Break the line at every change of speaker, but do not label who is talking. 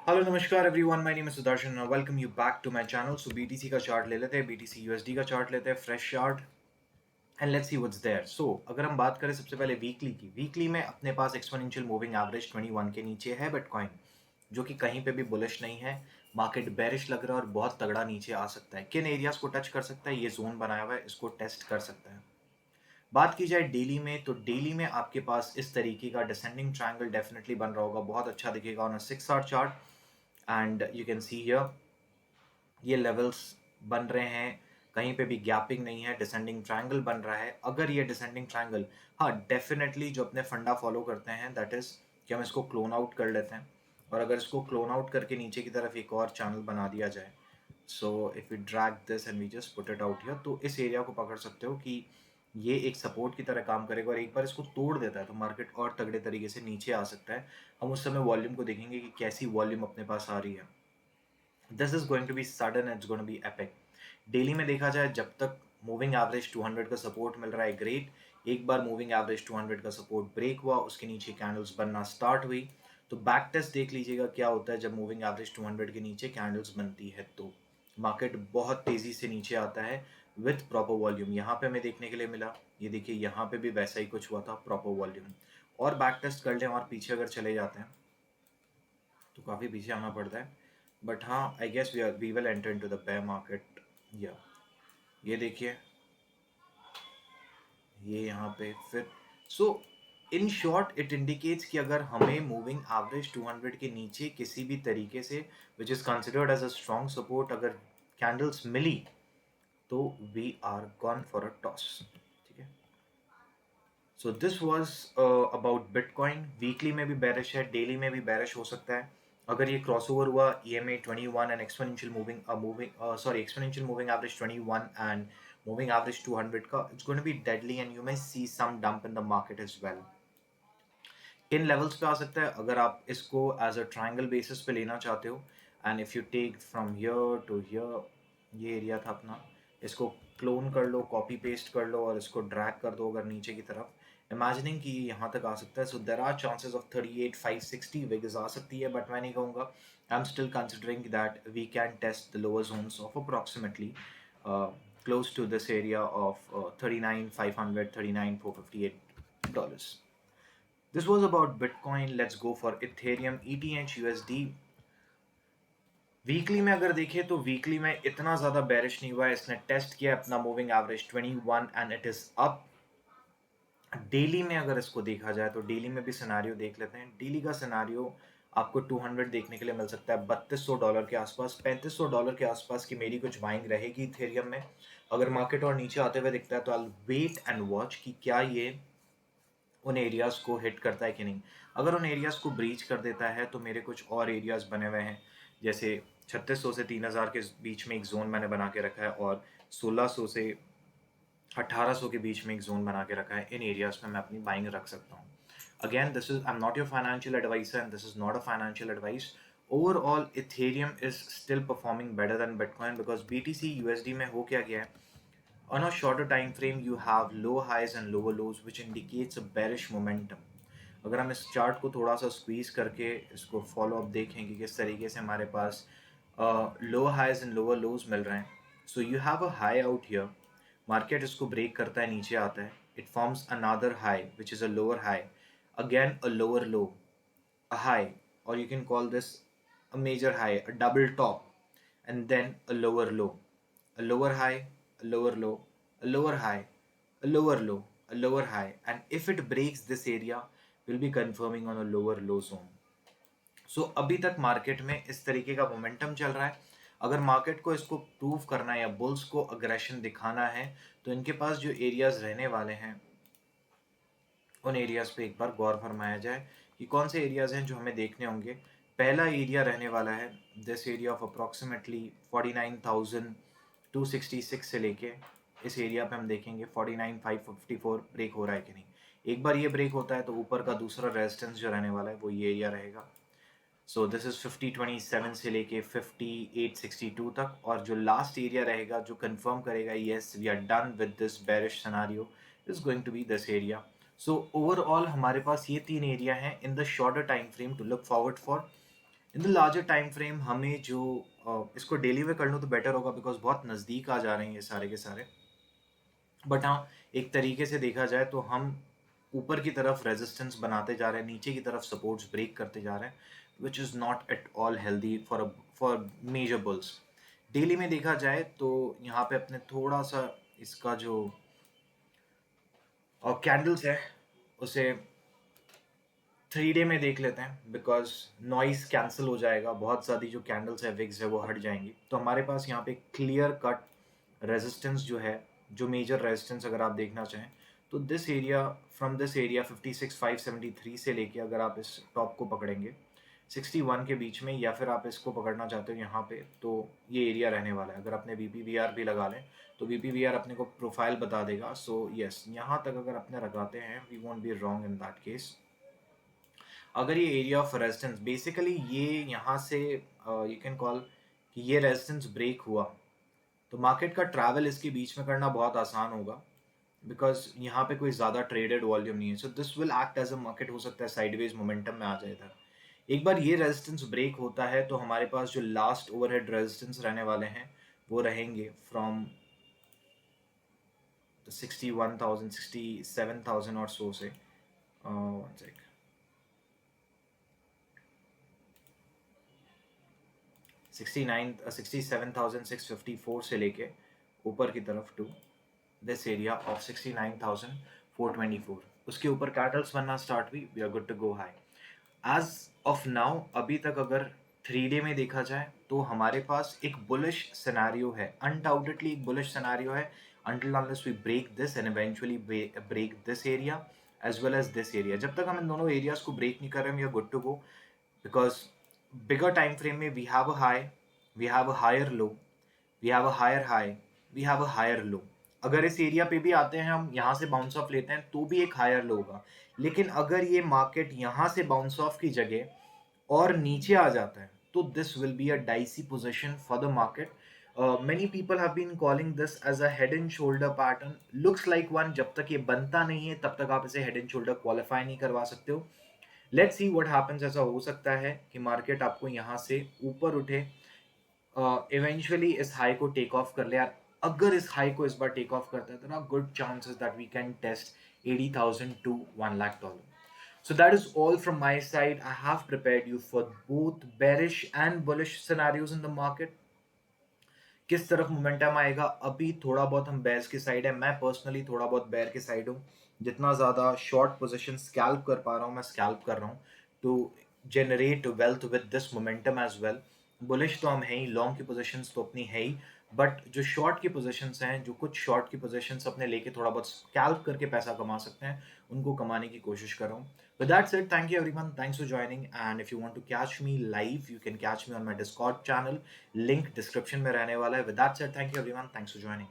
Hello namaskar everyone, my name is Sudarshan. Welcome you back to my channel. So BTC का chart ले लेते हैं, BTC USD का chart लेते हैं, fresh chart, and let's see what's there. So अगर हम बात करें सबसे पहले वीकली की, वीकली में अपने पास एक्सपोनेंशियल मूविंग एवरेज 21 के नीचे है बिटकॉइन, जो कि कहीं पे भी बुलिश नहीं है। मार्केट बेरिश लग रहा है और बहुत तगड़ा नीचे आ सकता है। किन एरियाज को टच कर सकता है, ये जोन बनाया हुआ है, इसको टेस्ट कर सकता है। बात की जाए डेली में, तो डेली में आपके पास इस तरीके का डिसेंडिंग ट्रायंगल डेफिनेटली बन रहा होगा, बहुत अच्छा दिखेगा on a 6 our chart. And you can see here ये लेवल्स बन रहे हैं, कहीं पे भी गैपिंग नहीं है, डिसेंडिंग ट्रायंगल बन रहा है। अगर ये डिसेंडिंग ट्रायंगल, हाँ डेफिनेटली जो अपने फंडा फॉलो करते हैं दैट इज कि हम इसको क्लोन आउट कर लेते हैं, और अगर इसको क्लोन आउट करके नीचे की तरफ एक और चैनल बना दिया जाए, so if we drag this and we just put it out here, तो इस एरिया को पकड़ सकते हो कि ये एक सपोर्ट की तरह काम करेगा, और एक बार इसको तोड़ देता है तो मार्केट और तगड़े तरीके से नीचे आ सकता है। हम उस समय वॉल्यूम को देखेंगे कि कैसी वॉल्यूम अपने पास आ रही है। This is going to be sudden, it's going to be epic. Daily में देखा जाए, जब तक मूविंग एवरेज 200 का सपोर्ट मिल रहा है, ग्रेट। एक बार मूविंग एवरेज 200 का सपोर्ट ब्रेक हुआ, उसके नीचे कैंडल्स बनना स्टार्ट हुई, तो बैक टेस्ट देख लीजिएगा क्या होता है जब मूविंग एवरेज 200 के नीचे कैंडल्स बनती है। तो मार्केट बहुत तेजी से नीचे आता है विथ प्रॉपर वॉल्यूम। यहाँ पे हमें देखने के लिए मिला, ये देखिए यहाँ पे भी वैसा ही कुछ हुआ था, प्रॉपर वॉल्यूम। और बैक टेस्ट कर लें और पीछे अगर चले जाते हैं तो काफ़ी पीछे आना पड़ता है। बट हाँ, I guess we will enter into the bear market. या ये देखिए, ये यहाँ पे फिर, so in short it indicates कि अगर हमें मूविंग एवरेज 200 के नीचे किसी भी तरीके से, which is considered as a strong support, अगर कैंडल्स मिली तो we are gone for a toss. ठीक है, so this was about bitcoin. Weekly में भी बेरिश है, डेली में भी बेरिश हो सकता है। अगर ये क्रॉसओवर हुआ EMA 21 and exponential exponential moving average 21 and moving average 200 का, it's going to be deadly and you may see some dump in the market as well. किन लेवल्स पे आ सकता है, अगर आप इसको एज अ ट्रायंगल बेसिस पे लेना चाहते हो, and if you take from here to here, ये एरिया था अपना, इसको क्लोन कर लो, कॉपी पेस्ट कर लो और इसको ड्रैग कर दो अगर नीचे की तरफ, इमेजिनिंग कि यहाँ तक आ सकता है। So there are chances of 38,560 wicks आ सकती है, बट मैं नहीं कहूँगा। I am still considering that we can test the lower zones of approximately close to this area of 39,500, $39,458. This was about Bitcoin. Let's go for Ethereum, ETH, USD. Weekly में अगर देखें तो वीकली में इतना ज़्यादा बेरिश नहीं हुआ है, इसने टेस्ट किया अपना moving average 21 and it is up. Daily में अगर इसको देखा जाए तो डेली में भी सिनारियो देख लेते हैं। डेली का सिनारियो आपको 200 देखने के लिए मिल सकता है, $3200 के आसपास, $3500 के आसपास की मेरी कुछ बाइंग रहेगी इथेरियम में। अगर मार्केट और नीचे आते हुए दिखता है तो आई वेट एंड वॉच कि क्या ये उन एरियाज़ को हिट करता है कि नहीं। अगर उन एरियाज़ को ब्रीच कर देता है तो मेरे कुछ और एरियाज़ बने हुए हैं, जैसे 3600 से 3000 के बीच में एक जोन मैंने बना के रखा है, और 1600 से 1800 के बीच में एक जोन बना के रखा है। इन एरियाज़ में मैं अपनी बाइंग रख सकता हूँ। Again, this is, I am not your financial adviser and this is not a financial advice. Overall Ethereum is still performing better than bitcoin, because BTC USD में हो क्या गया है, on a shorter time frame you have low highs and lower lows which indicates a bearish momentum। अगर हम इस chart को थोड़ा सा स्क्वीज करके इसको फॉलो अप देखें कि किस तरीके से हमारे पास लो हाइज एंड लोअर लोज मिल रहे हैं। So you have a high out here, market इसको ब्रेक करता है, नीचे आता है, it forms another high which is a lower high, again a lower low, a high, or you can call this a major high, a double top, and then a lower low, a lower high, a lower low, a lower high, a lower low, a lower high, and if it breaks this area, we'll be confirming on a lower low zone. So अभी तक market में इस तरीके का momentum चल रहा है। अगर मार्केट को इसको प्रूव करना है या बुल्स को अग्रेशन दिखाना है, तो इनके पास जो एरियाज रहने वाले हैं उन एरियाज पे एक बार गौर फरमाया जाए कि कौन से एरियाज हैं जो हमें देखने होंगे। पहला एरिया रहने वाला है दिस एरिया ऑफ अप्रॉक्सीमेटली 49,266 से लेके इस एरिया पे हम देखेंगे 49,554 ब्रेक हो रहा है कि नहीं। एक बार ये ब्रेक होता है तो ऊपर का दूसरा रेजिस्टेंस जो रहने वाला है वो ये एरिया रहेगा। सो दिस इज 5027 से लेके 5862 तक, और जो लास्ट एरिया रहेगा जो कंफर्म करेगा yes we are done with this bearish scenario is going to be this area. So overall हमारे पास ये तीन एरिया हैं in the shorter time frame to look forward for. In the larger time frame हमें जो इसको daily में कर लूँ तो बेटर होगा, बिकॉज बहुत नज़दीक आ जा रहे हैं ये सारे के सारे। बट हाँ, एक तरीके से देखा जाए तो हम ऊपर की तरफ रेजिस्टेंस बनाते जा रहे हैं, नीचे की तरफ सपोर्ट्स ब्रेक करते जा रहे हैं, which is not at all healthy for major bulls. Daily में देखा जाए तो यहाँ पे अपने थोड़ा सा इसका जो कैंडल्स है उसे 3 डे में देख लेते हैं, बिकॉज नॉइस कैंसिल हो जाएगा, बहुत ज़्यादा जो कैंडल्स है विक्स है वो हट जाएंगी। तो हमारे पास यहाँ पे क्लियर कट रेजिस्टेंस जो है, जो मेजर रेजिस्टेंस अगर आप देखना चाहें तो this area, from this area 56,573 से लेके अगर आप इस टॉप को पकड़ेंगे 61 के बीच में, या फिर आप इसको पकड़ना चाहते हो यहाँ पे, तो ये एरिया रहने वाला है। अगर अपने VPVR भी लगा लें तो VPVR अपने को प्रोफाइल बता देगा। सो यस, यहाँ तक अगर अपने लगाते हैं we won't be wrong in that case. अगर ये एरिया ऑफ रेजिस्टेंस बेसिकली ये यहाँ से यू कैन कॉल कि ये रेजिस्टेंस ब्रेक हुआ तो मार्केट का ट्रैवल इसके बीच में करना बहुत आसान होगा, बिकॉज यहाँ पे कोई ज़्यादा ट्रेडेड वॉल्यूम नहीं है। So this will act as a market, हो सकता है साइडवेज मोमेंटम में आ जाए इधर। एक बार ये रेजिस्टेंस ब्रेक होता है तो हमारे पास जो लास्ट ओवरहेड रेजिस्टेंस रहने वाले हैं वो रहेंगे फ्रॉम 61,000 67,000 और सो से 67,654 से लेके ऊपर की तरफ टू दिस एरिया ऑफ 69,424, उसके ऊपर कैटल्स बनना स्टार्ट हुई, we are good to go high. As of now अभी तक अगर 3 डे में देखा जाए तो हमारे पास एक बुलिश सिनेरियो है, अनडाउटेडली एक बुलिश सिनेरियो है, until unless we break this and eventually break this area as well as this area। जब तक हम इन दोनों एरियाज को ब्रेक नहीं कर रहे, we are good to go, because bigger time frame में we have a high, we have a higher low, we have a higher high, we have a higher low। अगर इस एरिया पे भी आते हैं, हम यहाँ से बाउंस ऑफ लेते हैं तो भी एक हायर लो होगा। लेकिन अगर ये मार्केट यहाँ से बाउंस ऑफ की जगह और नीचे आ जाता है तो this will be a dicey position for the market. many people have been calling this as a head and shoulder pattern, looks like one। जब तक ये बनता नहीं है तब तक आप इसे हेड एंड शोल्डर क्वालिफाई नहीं करवा सकते हो। Let's see what happens. ऐसा हो सकता है कि मार्केट आपको यहाँ से ऊपर उठे, इवेंचुअली इस हाई को टेक ऑफ कर ले। यार अगर इस हाई को इस बार टेक ऑफ करता है तो ना good chances that we can test 80,000 to $1 lakh। So that is all from my side। I have prepared you for both bearish and bullish scenarios in the market। किस तरफ momentum आएगा, अभी थोड़ा बहुत हम बेयर्स की साइड है, मैं पर्सनली थोड़ा बहुत बेयर की साइड हूँ। जितना ज़्यादा शॉर्ट पोजीशन स्कैल्प कर पा रहा हूँ मैं स्कैल्प कर रहा हूँ to generate wealth with this momentum as well. Bullish तो हम है ही, लॉन्ग की पोजीशंस तो अपनी है ही, बट जो शॉर्ट की पोजीशंस हैं, जो कुछ शॉर्ट की पोजीशंस अपने लेके थोड़ा बहुत स्कैल्प करके पैसा कमा सकते हैं, उनको कमाने की कोशिश कर रहा हूँ। With that said, thank you everyone. Thanks for joining. And if you want to catch me live, you can catch me on my Discord channel. Link description में रहने वाला है। With that said, thank you everyone. Thanks for joining.